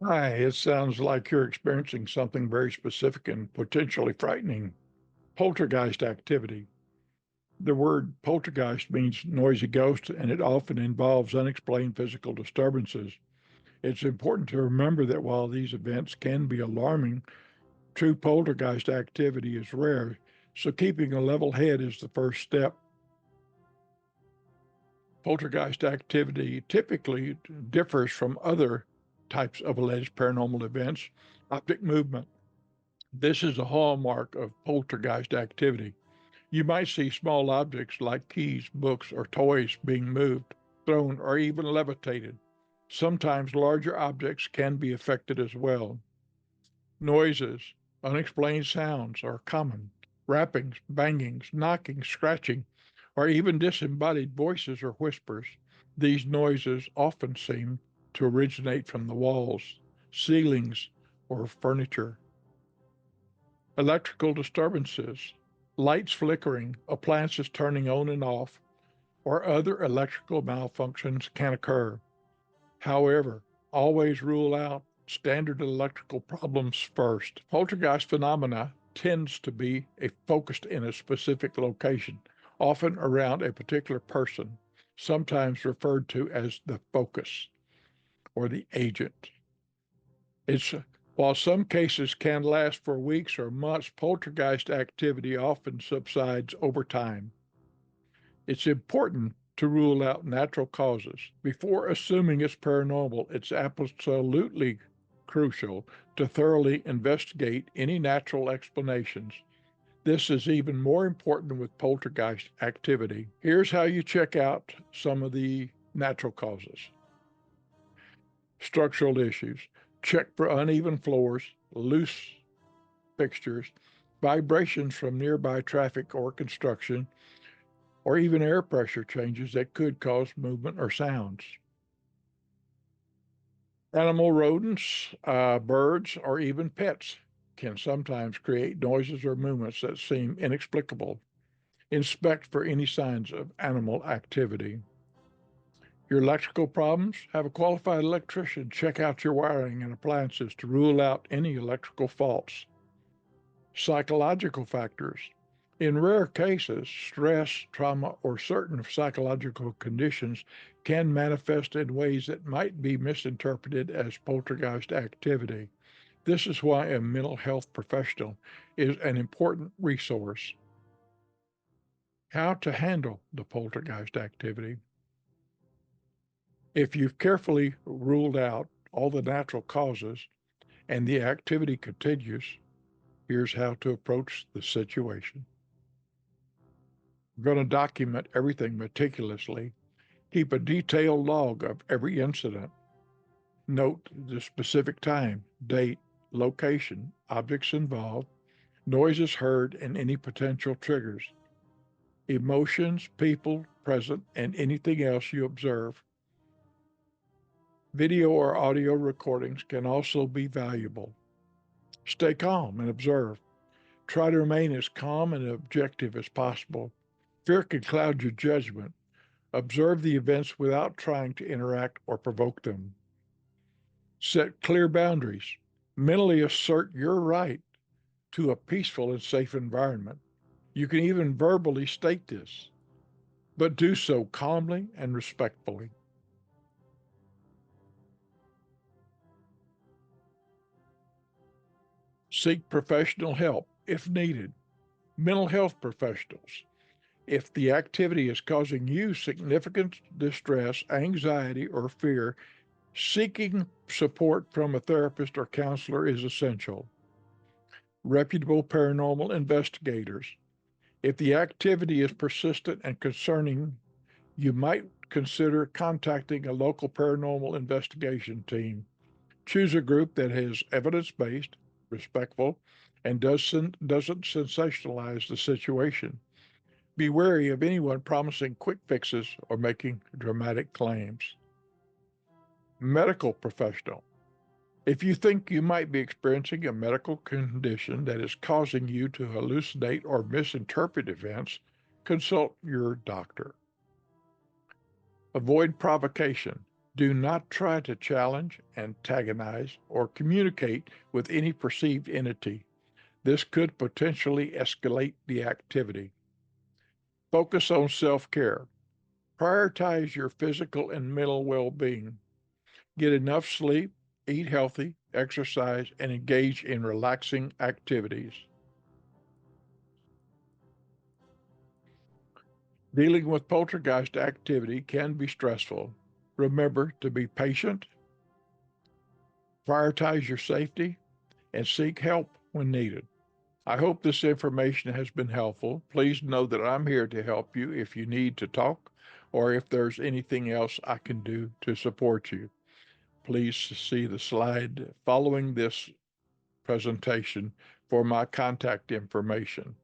Hi, it sounds like you're experiencing something very specific and potentially frightening poltergeist activity. The word poltergeist means noisy ghost, and it often involves unexplained physical disturbances. It's important to remember that while these events can be alarming, true poltergeist activity is rare, so keeping a level head is the first step. Poltergeist activity typically differs from other types of alleged paranormal events. Object movement. This is a hallmark of poltergeist activity. You might see small objects like keys, books, or toys being moved, thrown, or even levitated. Sometimes larger objects can be affected as well. Noises, unexplained sounds are common. Rappings, bangings, knocking, scratching, or even disembodied voices or whispers. These noises often seem to originate from the walls, ceilings, or furniture. Electrical disturbances, lights flickering, appliances turning on and off, or other electrical malfunctions can occur. However, always rule out standard electrical problems first. Poltergeist phenomena tends to be focused in a specific location, often around a particular person, sometimes referred to as the focus or the agent. It's While some cases can last for weeks or months, poltergeist activity often subsides over time. It's important to rule out natural causes. Before assuming it's paranormal, it's absolutely crucial to thoroughly investigate any natural explanations. This is even more important with poltergeist activity. Here's how you check out some of the natural causes. Structural issues. Check for uneven floors, loose fixtures, vibrations from nearby traffic or construction, or even air pressure changes that could cause movement or sounds. Animal rodents, birds, or even pets can sometimes create noises or movements that seem inexplicable. Inspect for any signs of animal activity. Your electrical problems? Have a qualified electrician check out your wiring and appliances to rule out any electrical faults. Psychological factors. In rare cases, stress, trauma, or certain psychological conditions can manifest in ways that might be misinterpreted as poltergeist activity. This is why a mental health professional is an important resource. How to handle the poltergeist activity. If you've carefully ruled out all the natural causes and the activity continues, here's how to approach the situation. We're going to document everything meticulously. Keep a detailed log of every incident. Note the specific time, date, location, objects involved, noises heard, and any potential triggers. Emotions, people present, and anything else you observe. Video or audio recordings can also be valuable. Stay calm and observe. Try to remain as calm and objective as possible. Fear can cloud your judgment. Observe the events without trying to interact or provoke them. Set clear boundaries. Mentally assert your right to a peaceful and safe environment. You can even verbally state this, but do so calmly and respectfully. Seek professional help if needed. Mental health professionals. If the activity is causing you significant distress, anxiety, or fear, seeking support from a therapist or counselor is essential. Reputable paranormal investigators. If the activity is persistent and concerning, you might consider contacting a local paranormal investigation team. Choose a group that is evidence based, respectful, and doesn't sensationalize the situation. Be wary of anyone promising quick fixes or making dramatic claims. Medical professional. If you think you might be experiencing a medical condition that is causing you to hallucinate or misinterpret events, consult your doctor. Avoid provocation. Do not try to challenge, antagonize, or communicate with any perceived entity. This could potentially escalate the activity. Focus on self care. Prioritize your physical and mental well being. Get enough sleep, eat healthy, exercise, and engage in relaxing activities. Dealing with poltergeist activity can be stressful. Remember to be patient, prioritize your safety, and seek help when needed. I hope this information has been helpful. Please know that I'm here to help you if you need to talk or if there's anything else I can do to support you. Please see the slide following this presentation for my contact information.